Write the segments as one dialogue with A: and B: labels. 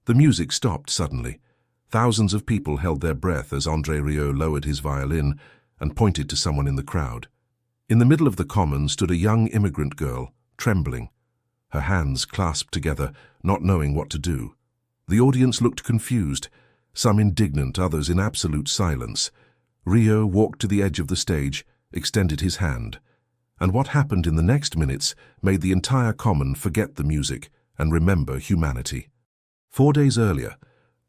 A: The music stopped suddenly. Thousands of people held their breath as André Rieu lowered his violin and pointed to someone in the crowd. In the middle of the common stood a young immigrant girl, trembling, her hands clasped together, not knowing what to do. The audience looked confused, some indignant, others in absolute silence. Rieu walked to the edge of the stage, extended his hand. And what happened in the next minutes made the entire common forget the music and remember humanity. 4 days earlier,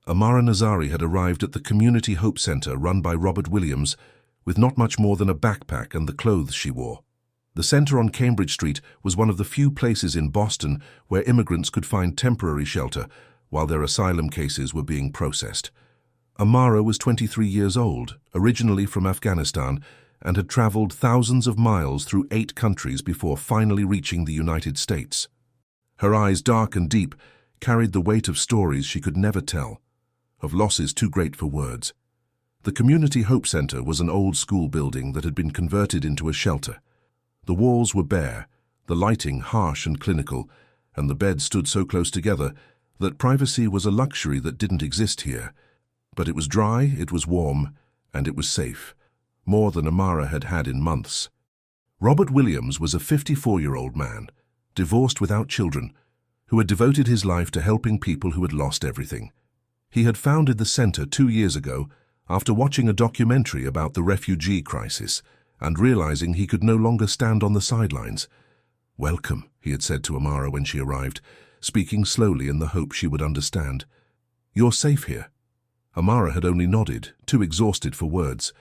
A: Amara had arrived at the Community Hope Center run by Robert Williams with not much more than a backpack and the clothes she wore. The center on Cambridge Street was one of the few places in Boston where immigrants could find temporary shelter while their asylum cases were being processed. Amara was 23 years old, originally from Afghanistan, and had traveled thousands of miles through 8 countries before finally reaching the United States. Her eyes, dark and deep, carried the weight of stories she could never tell, of losses too great for words. The Community Hope Center was an old school building that had been converted into a shelter. The walls were bare, the lighting harsh and clinical, and the beds stood so close together that privacy was a luxury that didn't exist here. But it was dry, it was warm, and it was safe, more than Amara had had in months. Robert Williams was a 54-year-old man, divorced without children, who had devoted his life to helping people who had lost everything. He had founded the center 2 years ago after watching a documentary about the refugee crisis and realizing he could no longer stand on the sidelines. "Welcome," he had said to Amara when she arrived, speaking slowly in the hope she would understand. "You're safe here." Amara had only nodded, too exhausted for words.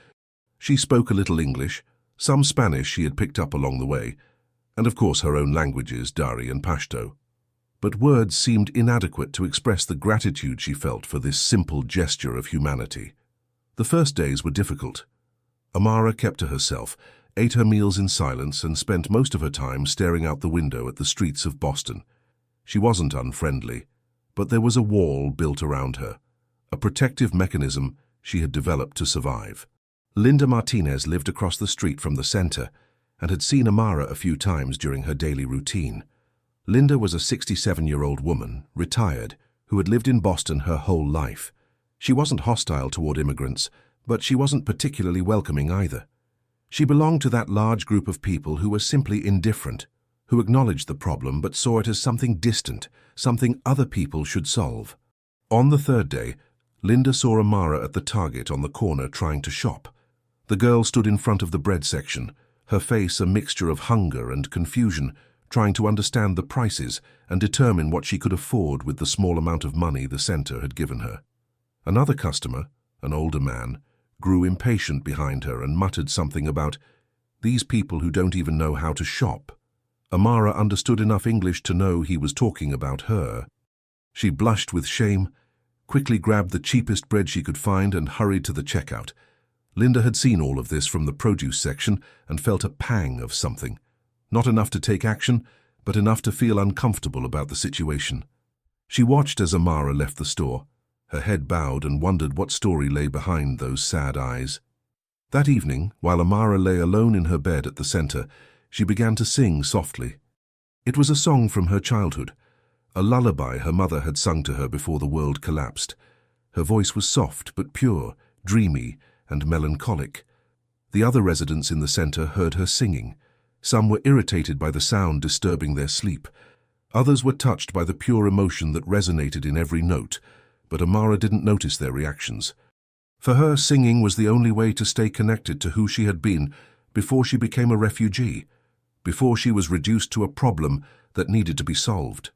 A: She spoke a little English, some Spanish she had picked up along the way, and of course her own languages, Dari and Pashto. But words seemed inadequate to express the gratitude she felt for this simple gesture of humanity. The first days were difficult. Amara kept to herself, ate her meals in silence, and spent most of her time staring out the window at the streets of Boston. She wasn't unfriendly, but there was a wall built around her, a protective mechanism she had developed to survive. Linda Martinez lived across the street from the center and had seen Amara a few times during her daily routine. Linda was a 67-year-old woman, retired, who had lived in Boston her whole life. She wasn't hostile toward immigrants, but she wasn't particularly welcoming either. She belonged to that large group of people who were simply indifferent, who acknowledged the problem but saw it as something distant, something other people should solve. On the third day, Linda saw Amara at the Target on the corner trying to shop. The girl stood in front of the bread section, her face a mixture of hunger and confusion, trying to understand the prices and determine what she could afford with the small amount of money the center had given her. Another customer, an older man, grew impatient behind her and muttered something about, "These people who don't even know how to shop." Amara understood enough English to know he was talking about her. She blushed with shame, quickly grabbed the cheapest bread she could find and hurried to the checkout. Linda had seen all of this from the produce section and felt a pang of something. Not enough to take action, but enough to feel uncomfortable about the situation. She watched as Amara left the store, her head bowed, and wondered what story lay behind those sad eyes. That evening, while Amara lay alone in her bed at the center, she began to sing softly. It was a song from her childhood, a lullaby her mother had sung to her before the world collapsed. Her voice was soft but pure, dreamy, and melancholic. The other residents in the center heard her singing. Some were irritated by the sound disturbing their sleep. Others were touched by the pure emotion that resonated in every note, but Amara didn't notice their reactions. For her, singing was the only way to stay connected to who she had been before she became a refugee, before she was reduced to a problem that needed to be solved.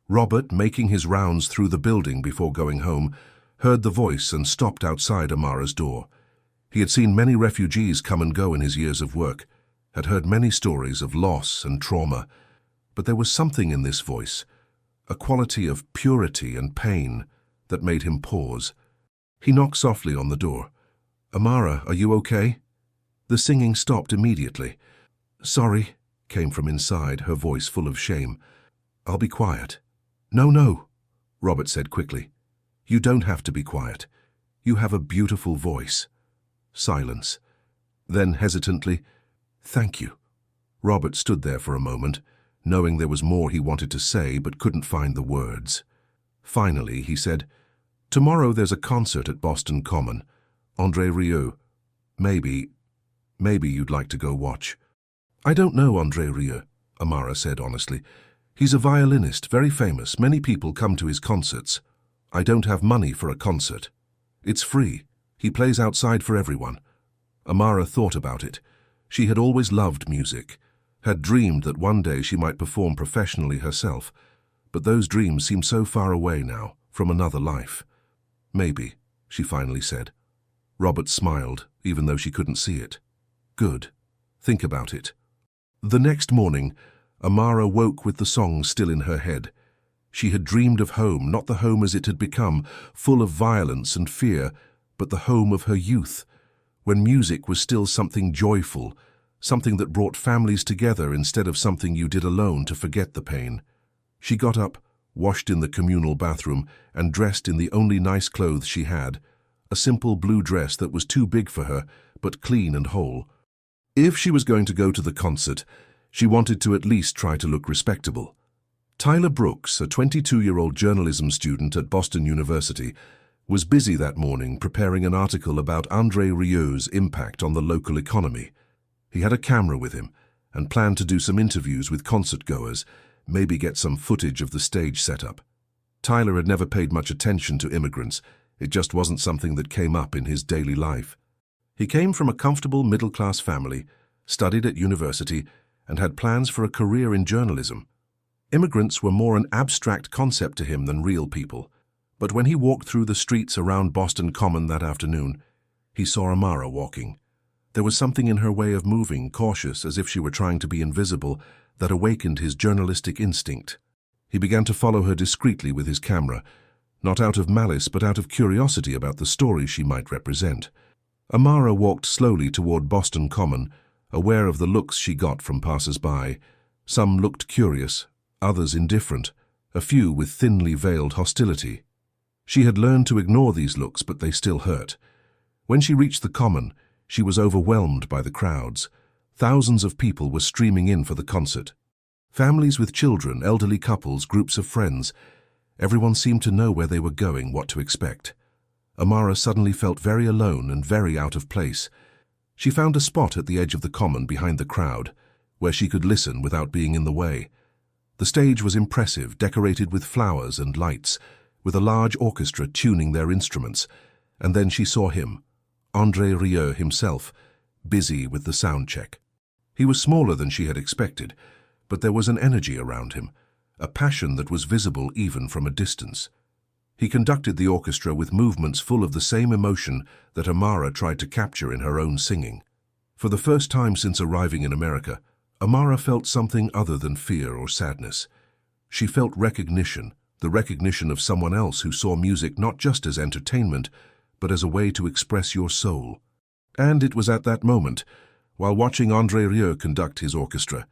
A: Robert, making his rounds through the building before going home, heard the voice and stopped outside Amara's door. He had seen many refugees come and go in his years of work, had heard many stories of loss and trauma, but there was something in this voice, a quality of purity and pain, that made him pause. He knocked softly on the door. "Amara, are you okay?" The singing stopped immediately. "Sorry," came from inside, her voice full of shame. "I'll be quiet." No, Robert said quickly. "You don't have to be quiet. You have a beautiful voice." Silence. Then hesitantly, "Thank you." Robert stood there for a moment, knowing there was more he wanted to say but couldn't find the words. Finally, he said, "Tomorrow there's a concert at Boston Common. André Rieu. Maybe you'd like to go watch." "I don't know André Rieu," Amara said honestly. "He's a violinist, very famous. Many people come to his concerts. I don't have money for a concert. It's free. He plays outside for everyone." Amara thought about it. She had always loved music, had dreamed that one day she might perform professionally herself, but those dreams seemed so far away now, from another life. "Maybe," she finally said. Robert smiled, even though she couldn't see it. "Good. Think about it." The next morning, Amara woke with the song still in her head. She had dreamed of home, not the home as it had become, full of violence and fear, but the home of her youth, when music was still something joyful, something that brought families together instead of something you did alone to forget the pain. She got up, washed in the communal bathroom, and dressed in the only nice clothes she had, a simple blue dress that was too big for her, but clean and whole. If she was going to go to the concert, she wanted to at least try to look respectable. Tyler Brooks, a 22-year-old journalism student at Boston University, was busy that morning preparing an article about André Rieu's impact on the local economy. He had a camera with him and planned to do some interviews with concert-goers, maybe get some footage of the stage setup. Tyler had never paid much attention to immigrants. It just wasn't something that came up in his daily life. He came from a comfortable middle-class family, studied at university, and had plans for a career in journalism. Immigrants were more an abstract concept to him than real people. But when he walked through the streets around Boston Common that afternoon, he saw Amara walking. There was something in her way of moving, cautious, as if she were trying to be invisible, that awakened his journalistic instinct. He began to follow her discreetly with his camera, not out of malice but out of curiosity about the story she might represent. Amara walked slowly toward Boston Common, aware of the looks she got from passers-by. Some looked curious, others indifferent, a few with thinly veiled hostility. She had learned to ignore these looks, but they still hurt. When she reached the Common, she was overwhelmed by the crowds. Thousands of people were streaming in for the concert. Families with children, elderly couples, groups of friends. Everyone seemed to know where they were going, what to expect. Amara suddenly felt very alone and very out of place. She found a spot at the edge of the Common behind the crowd, where she could listen without being in the way. The stage was impressive, decorated with flowers and lights, with a large orchestra tuning their instruments, and then she saw him, André Rieu himself, busy with the sound check. He was smaller than she had expected, but there was an energy around him, a passion that was visible even from a distance. He conducted the orchestra with movements full of the same emotion that Amara tried to capture in her own singing. For the first time since arriving in America, Amara felt something other than fear or sadness. She felt recognition, the recognition of someone else who saw music not just as entertainment, but as a way to express your soul. And it was at that moment, while watching André Rieu conduct his orchestra,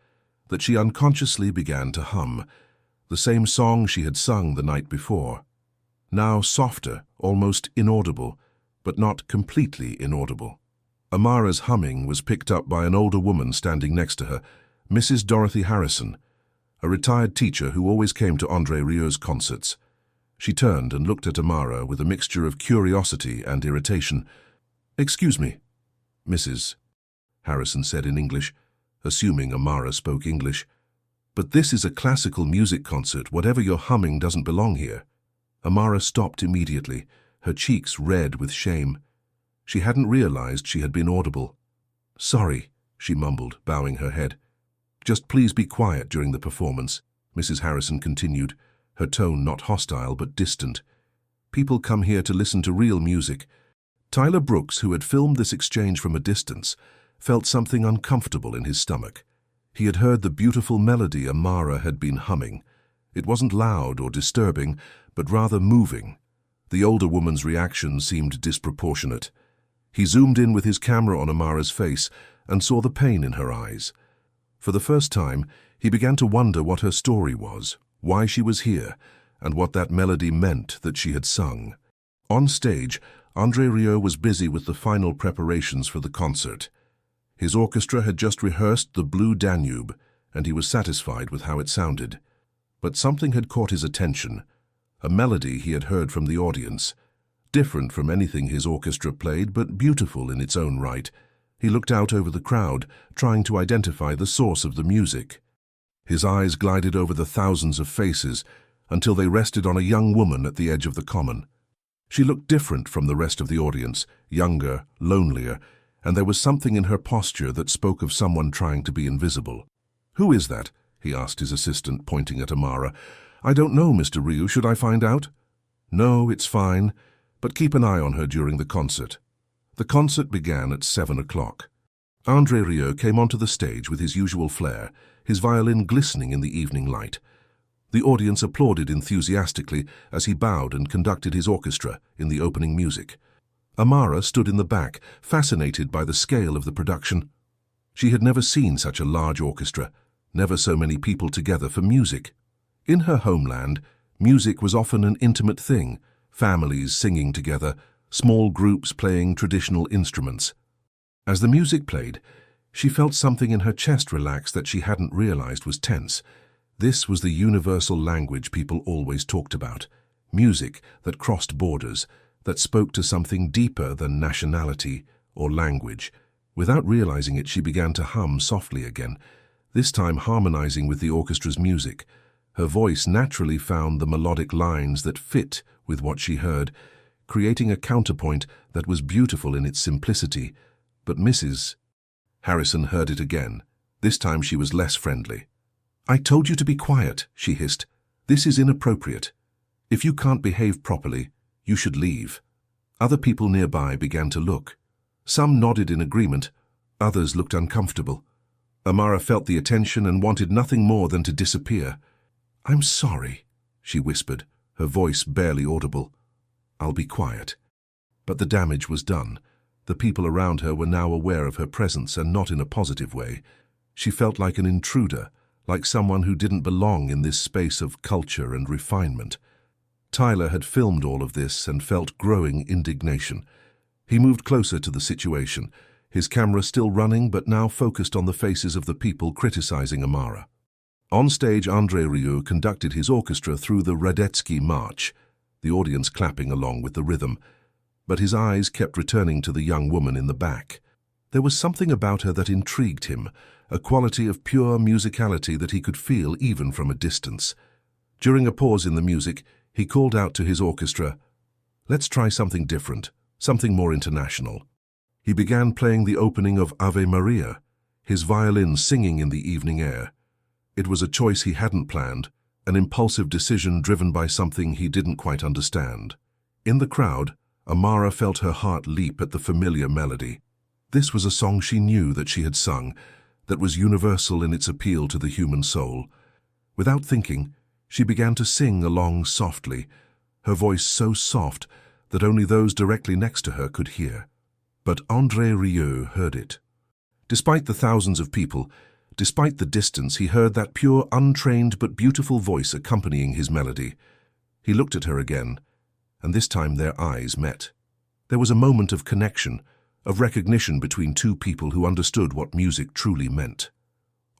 A: that she unconsciously began to hum, the same song she had sung the night before. Now softer, almost inaudible, but not completely inaudible. Amara's humming was picked up by an older woman standing next to her, Mrs. Dorothy Harrison, a retired teacher who always came to André Rieu's concerts. She turned and looked at Amara with a mixture of curiosity and irritation. "Excuse me, Mrs." Harrison said in English, assuming Amara spoke English. "But this is a classical music concert. Whatever you're humming doesn't belong here." Amara stopped immediately, her cheeks red with shame. She hadn't realized she had been audible. "Sorry," she mumbled, bowing her head. "Just please be quiet during the performance," Mrs. Harrison continued, her tone not hostile but distant. "People come here to listen to real music." Tyler Brooks, who had filmed this exchange from a distance, felt something uncomfortable in his stomach. He had heard the beautiful melody Amara had been humming. It wasn't loud or disturbing, but rather moving. The older woman's reaction seemed disproportionate. He zoomed in with his camera on Amara's face and saw the pain in her eyes. For the first time, he began to wonder what her story was, why she was here, and what that melody meant that she had sung. On stage, André Rieu was busy with the final preparations for the concert. His orchestra had just rehearsed the Blue Danube, and he was satisfied with how it sounded. But something had caught his attention. a melody he had heard from the audience. Different from anything his orchestra played, but beautiful in its own right. He looked out over the crowd, trying to identify the source of the music. His eyes glided over the thousands of faces until they rested on a young woman at the edge of the common. She looked different from the rest of the audience, younger, lonelier, and there was something in her posture that spoke of someone trying to be invisible. "Who is that?" he asked his assistant, pointing at Amara. "I don't know, Mr. Rieu. Should I find out?" "No, it's fine, but keep an eye on her during the concert." The concert began at 7 o'clock. André Rieu came onto the stage with his usual flair, his violin glistening in the evening light. The audience applauded enthusiastically as he bowed and conducted his orchestra in the opening music. Amara stood in the back, fascinated by the scale of the production. She had never seen such a large orchestra, never so many people together for music. In her homeland, music was often an intimate thing, families singing together, small groups playing traditional instruments. As the music played, she felt something in her chest relax that she hadn't realized was tense. This was the universal language people always talked about, music that crossed borders, that spoke to something deeper than nationality or language. Without realizing it, she began to hum softly again, this time harmonizing with the orchestra's music. Her voice naturally found the melodic lines that fit with what she heard, creating a counterpoint that was beautiful in its simplicity. But Mrs. Harrison heard it again. This time she was less friendly. "I told you to be quiet," she hissed. "This is inappropriate. If you can't behave properly, you should leave." Other people nearby began to look. Some nodded in agreement, others looked uncomfortable. Amara felt the attention and wanted nothing more than to disappear. "I'm sorry," she whispered, her voice barely audible. "I'll be quiet." But the damage was done. The people around her were now aware of her presence, and not in a positive way. She felt like an intruder, like someone who didn't belong in this space of culture and refinement. Tyler had filmed all of this and felt growing indignation. He moved closer to the situation, his camera still running but now focused on the faces of the people criticizing Amara. On stage, André Rieu conducted his orchestra through the Radetzky March, the audience clapping along with the rhythm, but his eyes kept returning to the young woman in the back. There was something about her that intrigued him, a quality of pure musicality that he could feel even from a distance. During a pause in the music, he called out to his orchestra, "Let's try something different, something more international." He began playing the opening of Ave Maria, his violin singing in the evening air. It was a choice he hadn't planned, an impulsive decision driven by something he didn't quite understand. In the crowd, Amara felt her heart leap at the familiar melody. This was a song she knew that she had sung, that was universal in its appeal to the human soul. Without thinking, she began to sing along softly, her voice so soft that only those directly next to her could hear. But André Rieu heard it. Despite the thousands of people, despite the distance, he heard that pure, untrained but beautiful voice accompanying his melody. He looked at her again, and this time their eyes met. There was a moment of connection, of recognition between two people who understood what music truly meant.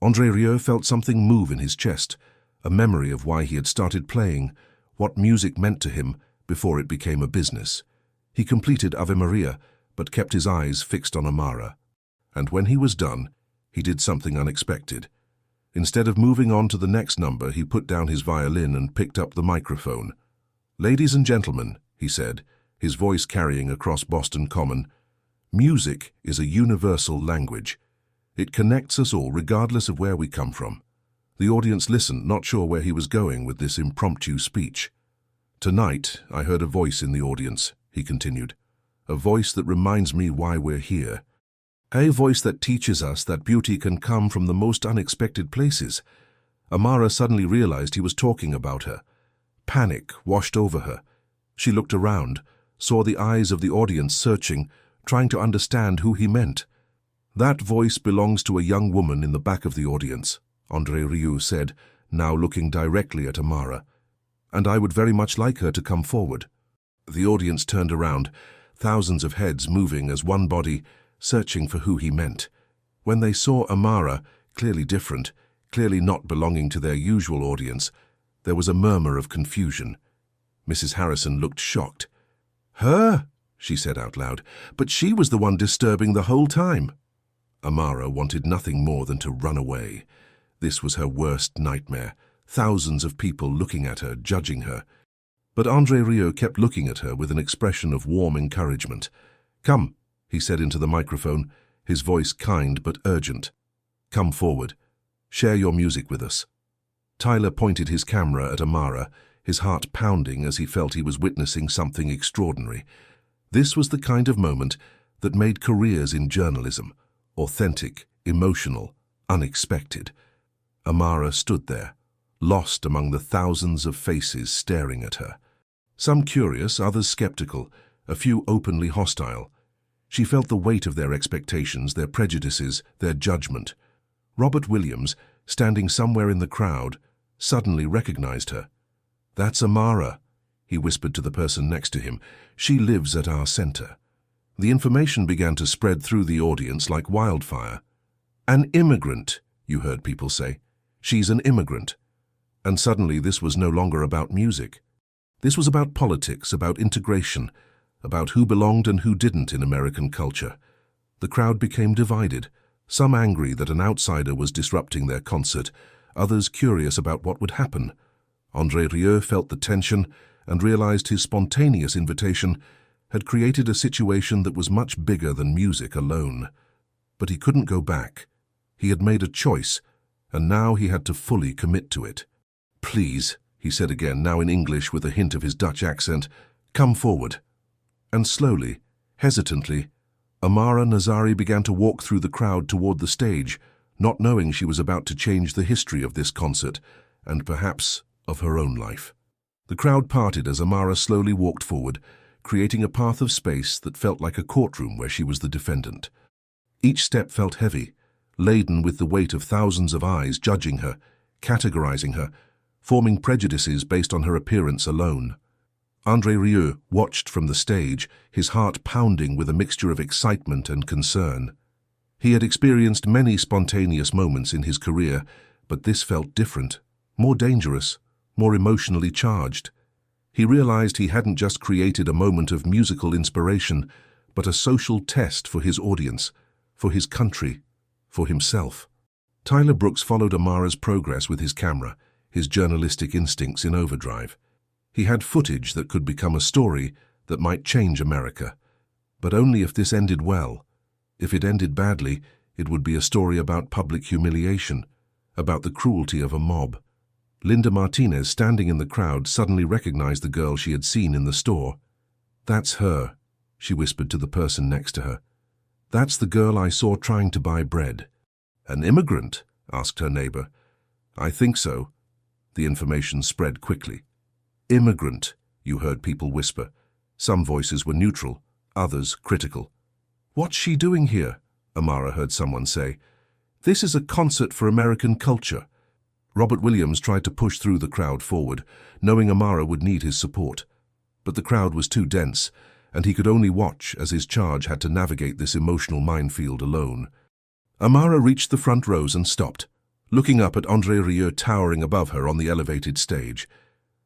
A: André Rieu felt something move in his chest, a memory of why he had started playing, what music meant to him before it became a business. He completed Ave Maria, but kept his eyes fixed on Amara. And when he was done, he did something unexpected. Instead of moving on to the next number, he put down his violin and picked up the microphone. "Ladies and gentlemen," he said, his voice carrying across Boston Common, "music is a universal language. It connects us all regardless of where we come from." The audience listened, not sure where he was going with this impromptu speech. "Tonight, I heard a voice in the audience," he continued, "a voice that reminds me why we're here. A voice that teaches us that beauty can come from the most unexpected places." Amara suddenly realized he was talking about her. Panic washed over her. She looked around, saw the eyes of the audience searching, trying to understand who he meant. "That voice belongs to a young woman in the back of the audience," André Rieu said, now looking directly at Amara, "and I would very much like her to come forward." The audience turned around, thousands of heads moving as one body, searching for who he meant. When they saw Amara, clearly different, clearly not belonging to their usual audience, there was a murmur of confusion. Mrs. Harrison looked shocked. "Her?" she said out loud. "But she was the one disturbing the whole time." Amara wanted nothing more than to run away. This was her worst nightmare, thousands of people looking at her, judging her. But André Rieu kept looking at her with an expression of warm encouragement. "Come," he said into the microphone, his voice kind but urgent. "Come forward. Share your music with us." Tyler pointed his camera at Amara, his heart pounding as he felt he was witnessing something extraordinary. This was the kind of moment that made careers in journalism: authentic, emotional, unexpected. Amara stood there, lost among the thousands of faces staring at her. Some curious, others skeptical, a few openly hostile. She felt the weight of their expectations, their prejudices, their judgment. Robert Williams, standing somewhere in the crowd, suddenly recognized her. "That's Amara," he whispered to the person next to him. "She lives at our center." The information began to spread through the audience like wildfire. "An immigrant," you heard people say. "She's an immigrant." And suddenly this was no longer about music. This was about politics, about integration, about who belonged and who didn't in American culture. The crowd became divided, some angry that an outsider was disrupting their concert, others curious about what would happen. André Rieu felt the tension and realized his spontaneous invitation had created a situation that was much bigger than music alone. But he couldn't go back. He had made a choice, and now he had to fully commit to it. "Please," he said again, now in English with a hint of his Dutch accent, "come forward." And slowly, hesitantly, Amara Nazari began to walk through the crowd toward the stage, not knowing she was about to change the history of this concert, and perhaps of her own life. The crowd parted as Amara slowly walked forward, creating a path of space that felt like a courtroom where she was the defendant. Each step felt heavy, laden with the weight of thousands of eyes judging her, categorizing her, forming prejudices based on her appearance alone. André Rieu watched from the stage, his heart pounding with a mixture of excitement and concern. He had experienced many spontaneous moments in his career, but this felt different, more dangerous, more emotionally charged. He realized he hadn't just created a moment of musical inspiration, but a social test for his audience, for his country, for himself. Tyler Brooks followed Amara's progress with his camera, his journalistic instincts in overdrive. He had footage that could become a story that might change America. But only if this ended well. If it ended badly, it would be a story about public humiliation, about the cruelty of a mob. Linda Martinez, standing in the crowd, suddenly recognized the girl she had seen in the store. "That's her," she whispered to the person next to her. "That's the girl I saw trying to buy bread." "An immigrant?" asked her neighbor. "I think so." The information spread quickly. "Immigrant," you heard people whisper. Some voices were neutral, others critical. "What's she doing here?" Amara heard someone say. "This is a concert for American culture." Robert Williams tried to push through the crowd forward, knowing Amara would need his support. But the crowd was too dense, and he could only watch as his charge had to navigate this emotional minefield alone. Amara reached the front rows and stopped, looking up at André Rieu towering above her on the elevated stage.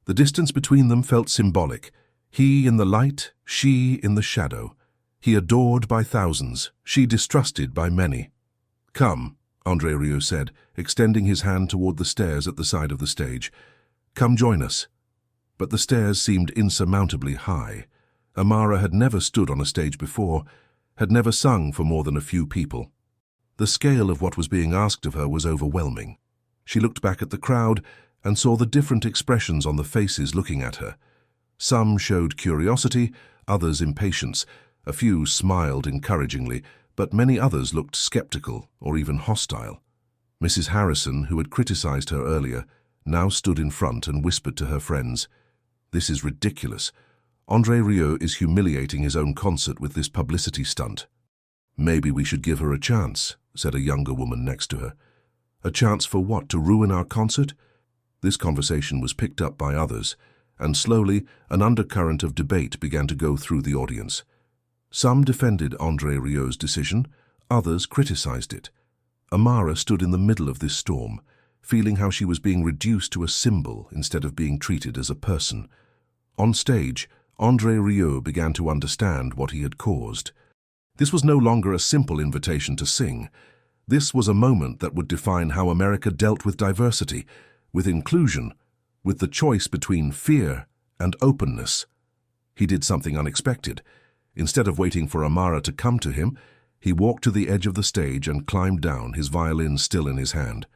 A: The distance between them felt symbolic. He in the light, she in the shadow. He adored by thousands, she distrusted by many. "Come," André Rieu said, extending his hand toward the stairs at the side of the stage. "Come join us." But the stairs seemed insurmountably high. Amara had never stood on a stage before, had never sung for more than a few people. The scale of what was being asked of her was overwhelming. She looked back at the crowd and saw the different expressions on the faces looking at her. Some showed curiosity, others impatience. A few smiled encouragingly, but many others looked skeptical or even hostile. Mrs. Harrison, who had criticized her earlier, now stood in front and whispered to her friends, "This is ridiculous. André Rieu is humiliating his own concert with this publicity stunt." "Maybe we should give her a chance," said a younger woman next to her. "A chance for what, to ruin our concert?" This conversation was picked up by others, and slowly an undercurrent of debate began to go through the audience. Some defended André Rieu's decision, others criticized it. Amara stood in the middle of this storm, feeling how she was being reduced to a symbol instead of being treated as a person. On stage, André Rieu began to understand what he had caused. This was no longer a simple invitation to sing. This was a moment that would define how America dealt with diversity, with inclusion, with the choice between fear and openness. He did something unexpected. Instead of waiting for Amara to come to him, he walked to the edge of the stage and climbed down, his violin still in his hand.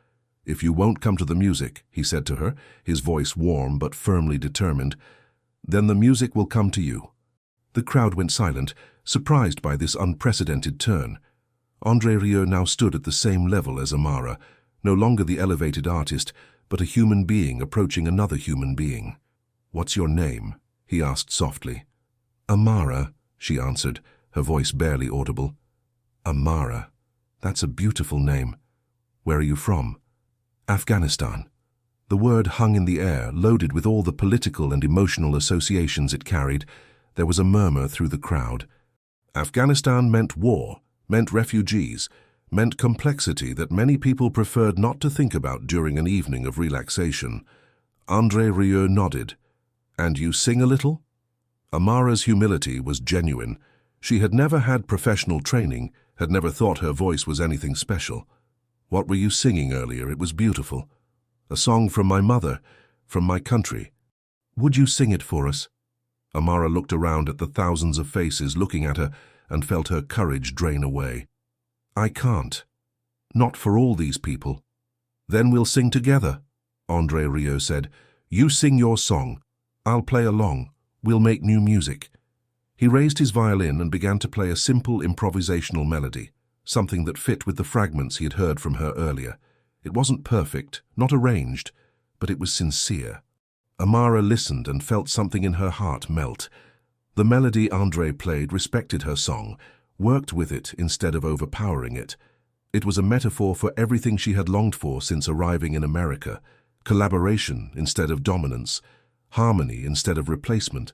A: "If you won't come to the music," he said to her, his voice warm but firmly determined, "then the music will come to you." The crowd went silent, surprised by this unprecedented turn. André Rieu now stood at the same level as Amara, no longer the elevated artist, but a human being approaching another human being. "What's your name?" he asked softly. "Amara," she answered, her voice barely audible. "Amara. That's a beautiful name. Where are you from?" "Afghanistan." The word hung in the air, loaded with all the political and emotional associations it carried. There was a murmur through the crowd. Afghanistan meant war, meant refugees, meant complexity that many people preferred not to think about during an evening of relaxation. André Rieu nodded. "And you sing a little?" Amara's humility was genuine. She had never had professional training, had never thought her voice was anything special. "What were you singing earlier? It was beautiful." "A song from my mother, from my country." "Would you sing it for us?" Amara looked around at the thousands of faces looking at her and felt her courage drain away. "I can't. Not for all these people." "Then we'll sing together," André Rieu said. "You sing your song. I'll play along. We'll make new music." He raised his violin and began to play a simple improvisational melody, something that fit with the fragments he had heard from her earlier. It wasn't perfect, not arranged, but it was sincere. Amara listened and felt something in her heart melt. The melody André played respected her song, worked with it instead of overpowering it. It was a metaphor for everything she had longed for since arriving in America: collaboration instead of dominance, harmony instead of replacement.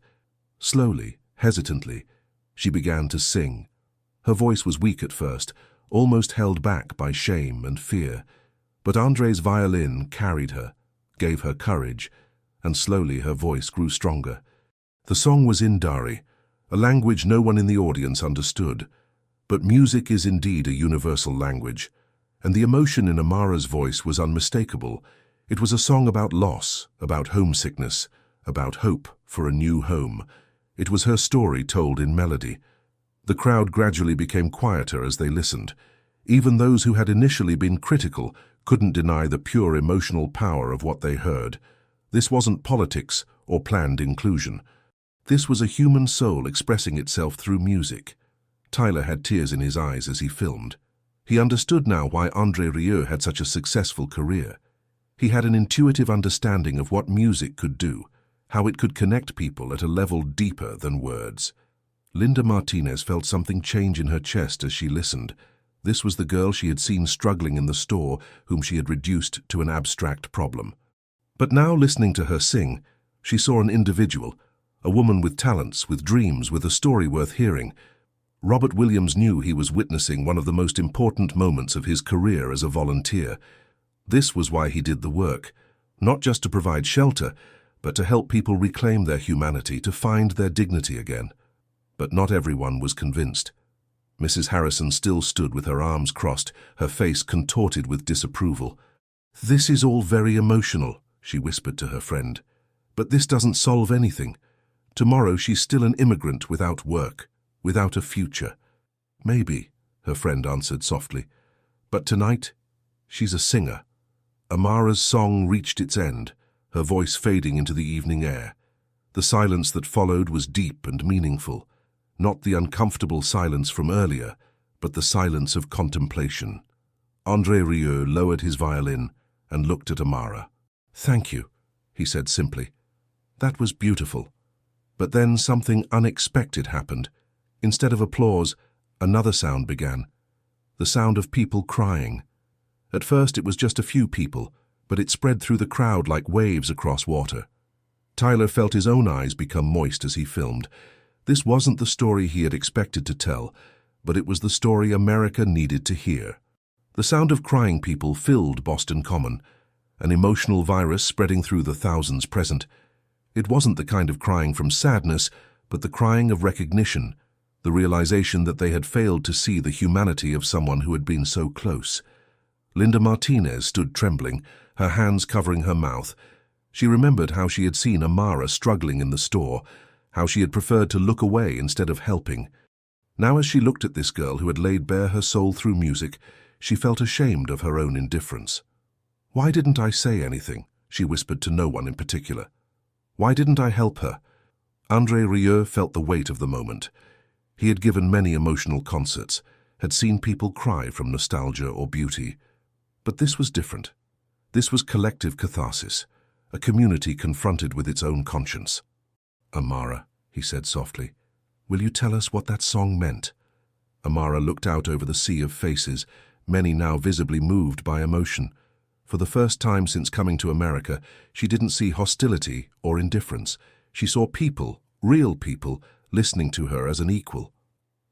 A: Slowly, hesitantly, she began to sing. Her voice was weak at first, almost held back by shame and fear. But André's violin carried her, gave her courage, and slowly her voice grew stronger. The song was in Dari, a language no one in the audience understood. But music is indeed a universal language, and the emotion in Amara's voice was unmistakable. It was a song about loss, about homesickness, about hope for a new home. It was her story told in melody. The crowd gradually became quieter as they listened. Even those who had initially been critical couldn't deny the pure emotional power of what they heard. This wasn't politics or planned inclusion. This was a human soul expressing itself through music. Tyler had tears in his eyes as he filmed. He understood now why André Rieu had such a successful career. He had an intuitive understanding of what music could do, how it could connect people at a level deeper than words. Linda Martinez felt something change in her chest as she listened. This was the girl she had seen struggling in the store, whom she had reduced to an abstract problem. But now, listening to her sing, she saw an individual, a woman with talents, with dreams, with a story worth hearing. Robert Williams knew he was witnessing one of the most important moments of his career as a volunteer. This was why he did the work, not just to provide shelter, but to help people reclaim their humanity, to find their dignity again. But not everyone was convinced. Mrs. Harrison still stood with her arms crossed, her face contorted with disapproval. "This is all very emotional," she whispered to her friend. "But this doesn't solve anything. Tomorrow she's still an immigrant without work, without a future." "Maybe," her friend answered softly. "But tonight, she's a singer." Amara's song reached its end, her voice fading into the evening air. The silence that followed was deep and meaningful, not the uncomfortable silence from earlier, but the silence of contemplation. André Rieu lowered his violin and looked at Amara. "Thank you," he said simply. "That was beautiful." But then something unexpected happened. Instead of applause, another sound began. The sound of people crying. At first it was just a few people, but it spread through the crowd like waves across water. Tyler felt his own eyes become moist as he filmed. This wasn't the story he had expected to tell, but it was the story America needed to hear. The sound of crying people filled Boston Common, an emotional virus spreading through the thousands present. It wasn't the kind of crying from sadness, but the crying of recognition, the realization that they had failed to see the humanity of someone who had been so close. Linda Martinez stood trembling, her hands covering her mouth. She remembered how she had seen Amara struggling in the store, how she had preferred to look away instead of helping. Now as she looked at this girl who had laid bare her soul through music, she felt ashamed of her own indifference. "Why didn't I say anything?" she whispered to no one in particular. "Why didn't I help her?" André Rieu felt the weight of the moment. He had given many emotional concerts, had seen people cry from nostalgia or beauty. But this was different. This was collective catharsis, a community confronted with its own conscience. "Amara," he said softly, "will you tell us what that song meant?" Amara looked out over the sea of faces, many now visibly moved by emotion. For the first time since coming to America, she didn't see hostility or indifference. She saw people, real people, listening to her as an equal.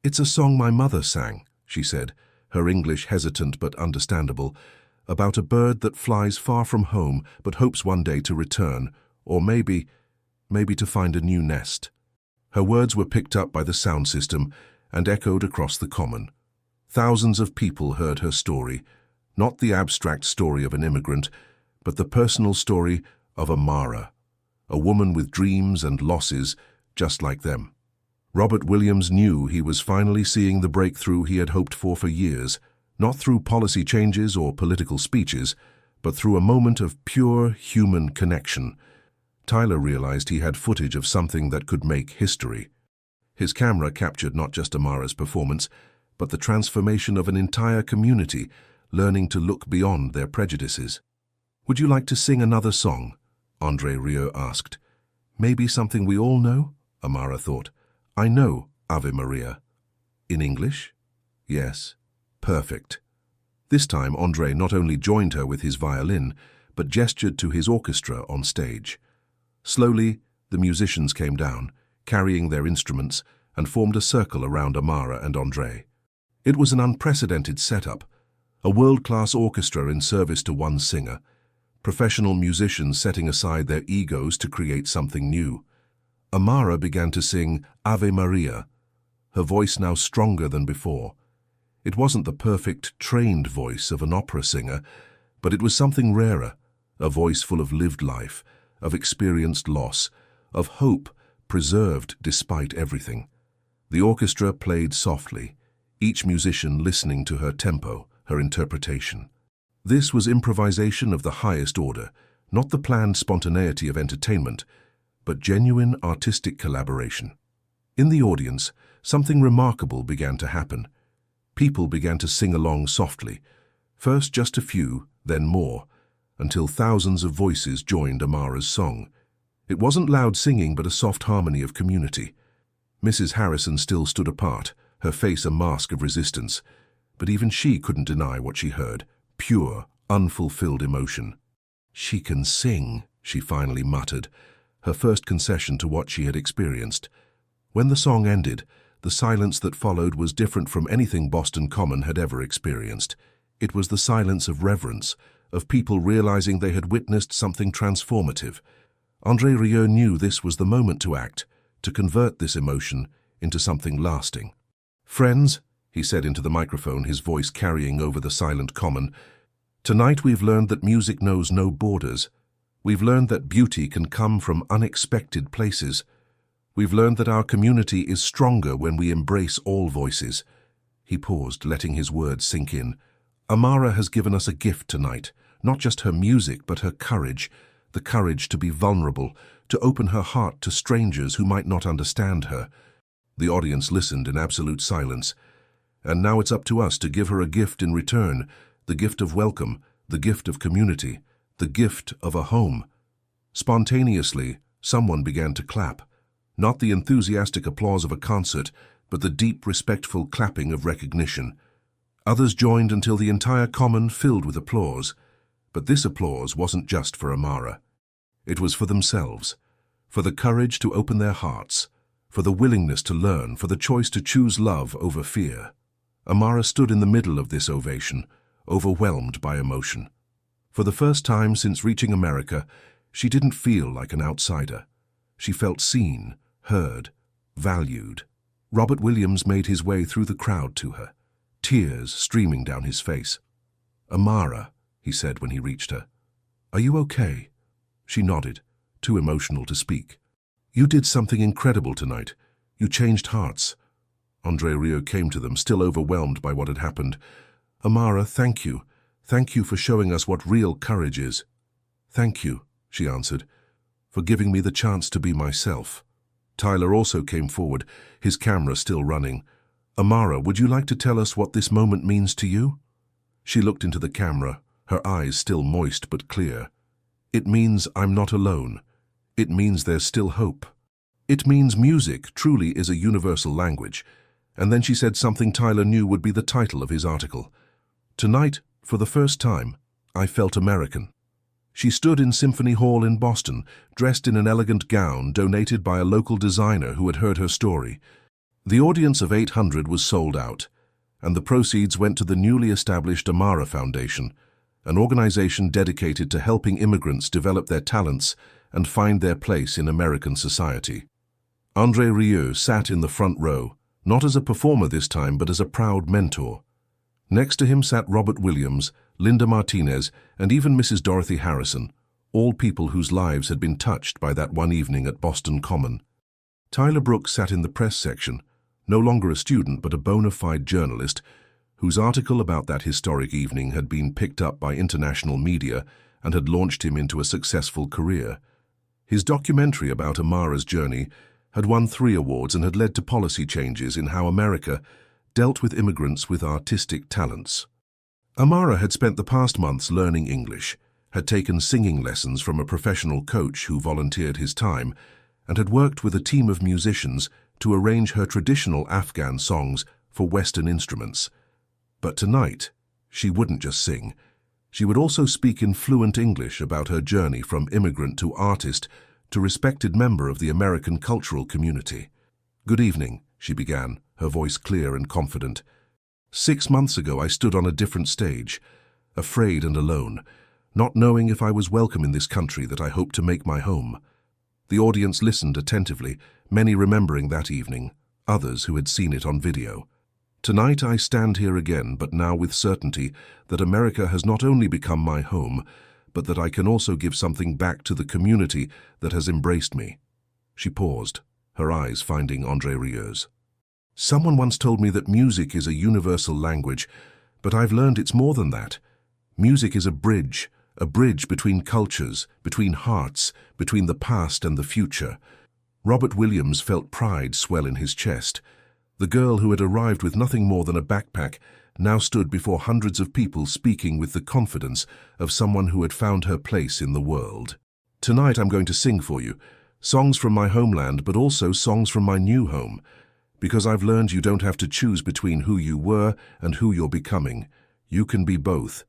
A: "It's a song my mother sang," she said, her English hesitant but understandable, "about a bird that flies far from home but hopes one day to return, or maybe to find a new nest." Her words were picked up by the sound system and echoed across the common. Thousands of people heard her story, not the abstract story of an immigrant, but the personal story of Amara, a woman with dreams and losses just like them. Robert Williams knew he was finally seeing the breakthrough he had hoped for years, not through policy changes or political speeches, but through a moment of pure human connection. Tyler realized he had footage of something that could make history. His camera captured not just Amara's performance, but the transformation of an entire community, learning to look beyond their prejudices. "Would you like to sing another song?" André Rieu asked. "Maybe something we all know?" Amara thought. "I know Ave Maria." "In English?" "Yes." "Perfect." This time André not only joined her with his violin, but gestured to his orchestra on stage. Slowly, the musicians came down, carrying their instruments, and formed a circle around Amara and André. It was an unprecedented setup, a world-class orchestra in service to one singer, professional musicians setting aside their egos to create something new. Amara began to sing Ave Maria, her voice now stronger than before. It wasn't the perfect, trained voice of an opera singer, but it was something rarer, a voice full of lived life, of experienced loss, of hope preserved despite everything. The orchestra played softly, each musician listening to her tempo, her interpretation. This was improvisation of the highest order, not the planned spontaneity of entertainment, but genuine artistic collaboration. In the audience, something remarkable began to happen. People began to sing along softly, first just a few, then more, until thousands of voices joined Amara's song. It wasn't loud singing, but a soft harmony of community. Mrs. Harrison still stood apart, her face a mask of resistance, but even she couldn't deny what she heard, pure, unfulfilled emotion. "She can sing," she finally muttered, her first concession to what she had experienced. When the song ended, the silence that followed was different from anything Boston Common had ever experienced. It was the silence of reverence, of people realizing they had witnessed something transformative. André Rieu knew this was the moment to act, to convert this emotion into something lasting. "Friends," he said into the microphone, his voice carrying over the silent common, "tonight we've learned that music knows no borders. We've learned that beauty can come from unexpected places. We've learned that our community is stronger when we embrace all voices." He paused, letting his words sink in. "Amara has given us a gift tonight, not just her music, but her courage, the courage to be vulnerable, to open her heart to strangers who might not understand her." The audience listened in absolute silence. "And now it's up to us to give her a gift in return, the gift of welcome, the gift of community, the gift of a home." Spontaneously, someone began to clap. Not the enthusiastic applause of a concert, but the deep, respectful clapping of recognition. Others joined until the entire common filled with applause. But this applause wasn't just for Amara. It was for themselves, for the courage to open their hearts, for the willingness to learn, for the choice to choose love over fear. Amara stood in the middle of this ovation, overwhelmed by emotion. For the first time since reaching America, she didn't feel like an outsider. She felt seen, heard, valued. Robert Williams made his way through the crowd to her, tears streaming down his face. "Amara," he said when he reached her. "Are you okay?" She nodded, too emotional to speak. "You did something incredible tonight. You changed hearts." André Rieu came to them, still overwhelmed by what had happened. "Amara, thank you. Thank you for showing us what real courage is." "Thank you," she answered, "for giving me the chance to be myself." Tyler also came forward, his camera still running. "Amara, would you like to tell us what this moment means to you?" She looked into the camera, her eyes still moist but clear. "It means I'm not alone. It means there's still hope. It means music truly is a universal language." And then she said something Tyler knew would be the title of his article. "Tonight, for the first time, I felt American." She stood in Symphony Hall in Boston, dressed in an elegant gown donated by a local designer who had heard her story. The audience of 800 was sold out, and the proceeds went to the newly established Amara Foundation, an organization dedicated to helping immigrants develop their talents and find their place in American society. André Rieu sat in the front row, not as a performer this time, but as a proud mentor. Next to him sat Robert Williams, Linda Martinez, and even Mrs. Dorothy Harrison, all people whose lives had been touched by that one evening at Boston Common. Tyler Brooks sat in the press section, no longer a student but a bona fide journalist, whose article about that historic evening had been picked up by international media and had launched him into a successful career. His documentary about Amara's journey had won 3 awards and had led to policy changes in how America dealt with immigrants with artistic talents. Amara had spent the past months learning English, had taken singing lessons from a professional coach who volunteered his time, and had worked with a team of musicians to arrange her traditional Afghan songs for Western instruments. But tonight, she wouldn't just sing. She would also speak in fluent English about her journey from immigrant to artist to respected member of the American cultural community. "Good evening," she began, her voice clear and confident. "6 months ago I stood on a different stage, afraid and alone, not knowing if I was welcome in this country that I hoped to make my home." The audience listened attentively, many remembering that evening, others who had seen it on video. "Tonight I stand here again, but now with certainty that America has not only become my home, but that I can also give something back to the community that has embraced me." She paused, her eyes finding André Rieu's. "Someone once told me that music is a universal language, but I've learned it's more than that. Music is a bridge between cultures, between hearts, between the past and the future." Robert Williams felt pride swell in his chest. The girl who had arrived with nothing more than a backpack now stood before hundreds of people speaking with the confidence of someone who had found her place in the world. "Tonight I'm going to sing for you, songs from my homeland but also songs from my new home, because I've learned you don't have to choose between who you were and who you're becoming. You can be both."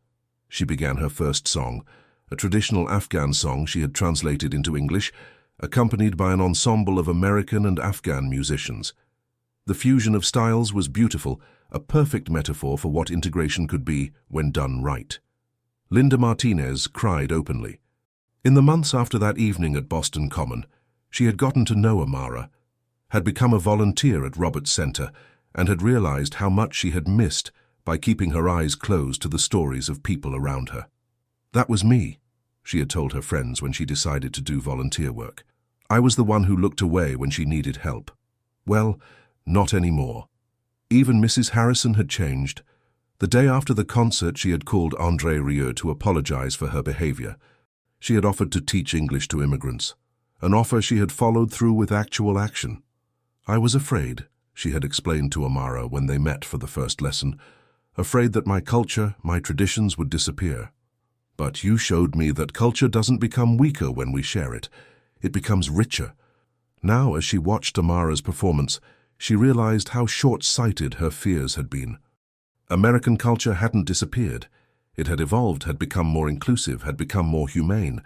A: She began her first song, a traditional Afghan song she had translated into English, accompanied by an ensemble of American and Afghan musicians. The fusion of styles was beautiful, a perfect metaphor for what integration could be when done right. Linda Martinez cried openly. In the months after that evening at Boston Common, she had gotten to know Amara, had become a volunteer at Roberts Center, and had realized how much she had missed by keeping her eyes closed to the stories of people around her. "That was me," she had told her friends when she decided to do volunteer work. "I was the one who looked away when she needed help." Well, not anymore. Even Mrs. Harrison had changed. The day after the concert, she had called André Rieu to apologize for her behavior. She had offered to teach English to immigrants, an offer she had followed through with actual action. "I was afraid," she had explained to Amara when they met for the first lesson, "afraid that my culture, my traditions would disappear. But you showed me that culture doesn't become weaker when we share it. It becomes richer." Now, as she watched Amara's performance, she realized how short-sighted her fears had been. American culture hadn't disappeared. It had evolved, had become more inclusive, had become more humane.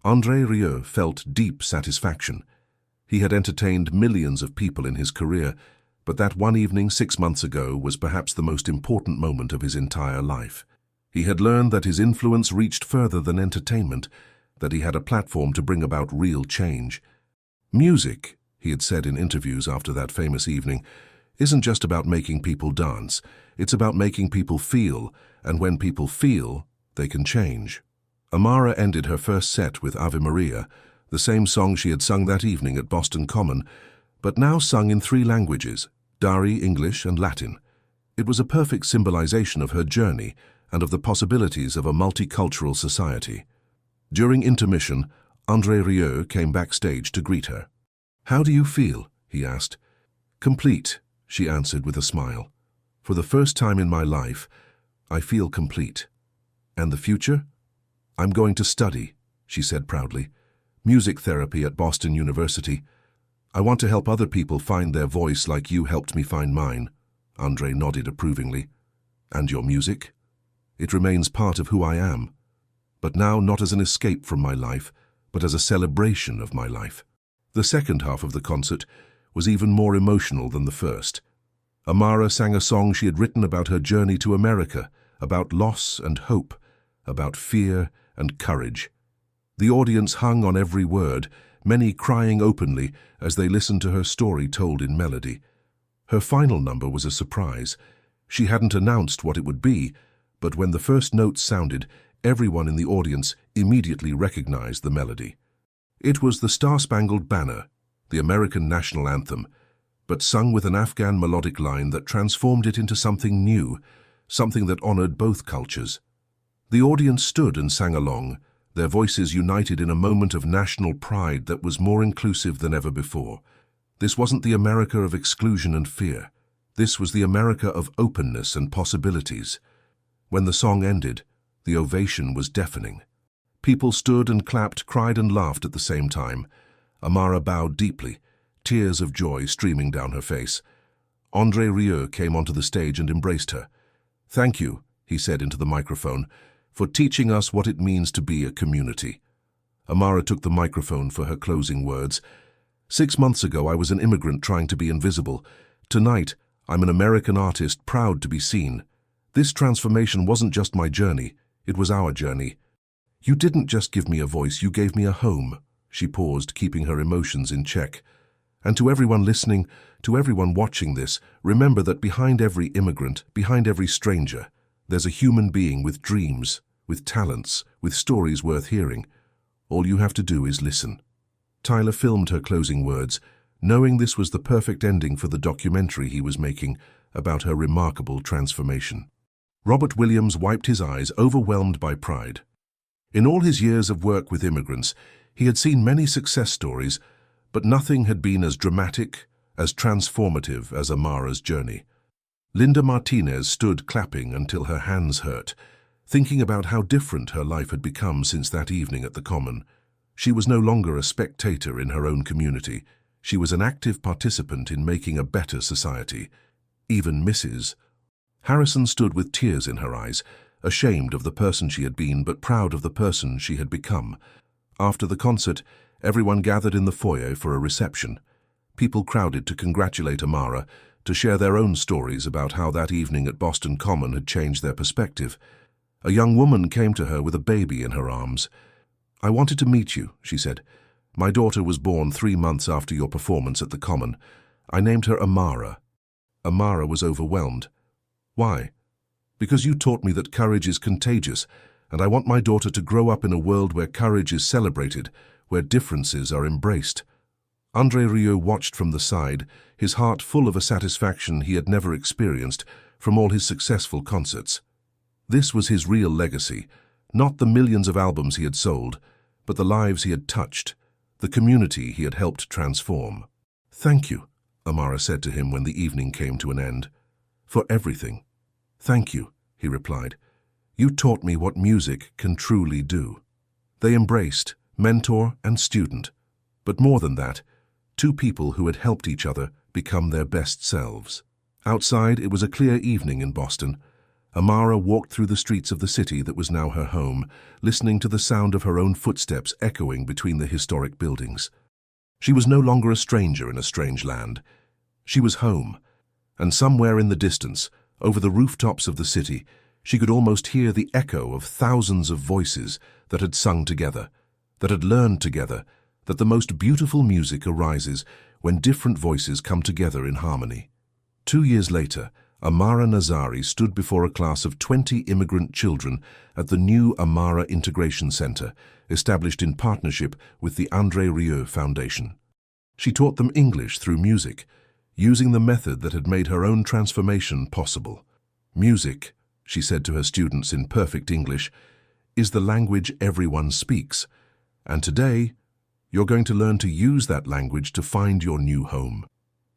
A: André Rieu felt deep satisfaction. He had entertained millions of people in his career, but that one evening 6 months ago was perhaps the most important moment of his entire life. He had learned that his influence reached further than entertainment, that he had a platform to bring about real change. Music, he had said in interviews after that famous evening, isn't just about making people dance. It's about making people feel, and when people feel, they can change. Amara ended her first set with Ave Maria, the same song she had sung that evening at Boston Common, but now sung in 3 languages, Dari, English, and Latin. It was a perfect symbolization of her journey and of the possibilities of a multicultural society. During intermission, André Rieu came backstage to greet her. "How do you feel?" he asked. "Complete," she answered with a smile. "For the first time in my life, I feel complete." "And the future?" "I'm going to study," she said proudly. "Music therapy at Boston University. I want to help other people find their voice like you helped me find mine." André nodded approvingly. "And your music?" "It remains part of who I am. But now not as an escape from my life, but as a celebration of my life." The second half of the concert was even more emotional than the first. Amara sang a song she had written about her journey to America, about loss and hope, about fear and courage. The audience hung on every word, many crying openly as they listened to her story told in melody. Her final number was a surprise. She hadn't announced what it would be, but when the first notes sounded, everyone in the audience immediately recognized the melody. It was the Star-Spangled Banner, the American national anthem, but sung with an Afghan melodic line that transformed it into something new, something that honored both cultures. The audience stood and sang along, their voices united in a moment of national pride that was more inclusive than ever before. This wasn't the America of exclusion and fear. This was the America of openness and possibilities. When the song ended, the ovation was deafening. People stood and clapped, cried and laughed at the same time. Amara bowed deeply, tears of joy streaming down her face. André Rieu came onto the stage and embraced her. "Thank you," he said into the microphone, "for teaching us what it means to be a community." Amara took the microphone for her closing words. "6 months ago, I was an immigrant trying to be invisible. Tonight, I'm an American artist proud to be seen. This transformation wasn't just my journey, it was our journey. You didn't just give me a voice, you gave me a home." She paused, keeping her emotions in check. "And to everyone listening, to everyone watching this, remember that behind every immigrant, behind every stranger, there's a human being with dreams, with talents, with stories worth hearing. All you have to do is listen." Tyler filmed her closing words, knowing this was the perfect ending for the documentary he was making about her remarkable transformation. Robert Williams wiped his eyes, overwhelmed by pride. In all his years of work with immigrants, he had seen many success stories, but nothing had been as dramatic, as transformative as Amara's journey. Linda Martinez stood clapping until her hands hurt, thinking about how different her life had become since that evening at the Common. She was no longer a spectator in her own community. She was an active participant in making a better society. Even Mrs. Harrison stood with tears in her eyes, ashamed of the person she had been, but proud of the person she had become. After the concert, everyone gathered in the foyer for a reception. People crowded to congratulate Amara, to share their own stories about how that evening at Boston Common had changed their perspective. A young woman came to her with a baby in her arms. "I wanted to meet you," she said. "My daughter was born 3 months after your performance at the Common. I named her Amara." Amara was overwhelmed. "Why?" "Because you taught me that courage is contagious, and I want my daughter to grow up in a world where courage is celebrated, where differences are embraced." André Rieu watched from the side, his heart full of a satisfaction he had never experienced from all his successful concerts. This was his real legacy, not the millions of albums he had sold, but the lives he had touched, the community he had helped transform. "Thank you," Amara said to him when the evening came to an end. "For everything." "Thank you," he replied. "You taught me what music can truly do." They embraced, mentor and student, but more than that, 2 people who had helped each other become their best selves. Outside, it was a clear evening in Boston. Amara walked through the streets of the city that was now her home, listening to the sound of her own footsteps echoing between the historic buildings. She was no longer a stranger in a strange land. She was home, and somewhere in the distance, over the rooftops of the city, she could almost hear the echo of thousands of voices that had sung together, that had learned together, that the most beautiful music arises when different voices come together in harmony. 2 years later, Amara Nazari stood before a class of 20 immigrant children at the new Amara Integration Center, established in partnership with the André Rieu Foundation. She taught them English through music, using the method that had made her own transformation possible. Music, she said to her students in perfect English, is the language everyone speaks, and today, you're going to learn to use that language to find your new home.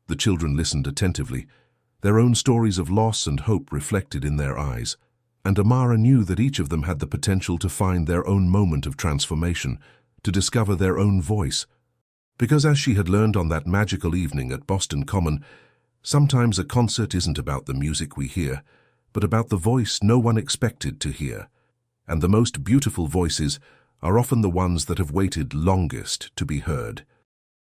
A: The children listened attentively, their own stories of loss and hope reflected in their eyes, and Amara knew that each of them had the potential to find their own moment of transformation, to discover their own voice. Because as she had learned on that magical evening at Boston Common, sometimes a concert isn't about the music we hear, but about the voice no one expected to hear. And the most beautiful voices are often the ones that have waited longest to be heard.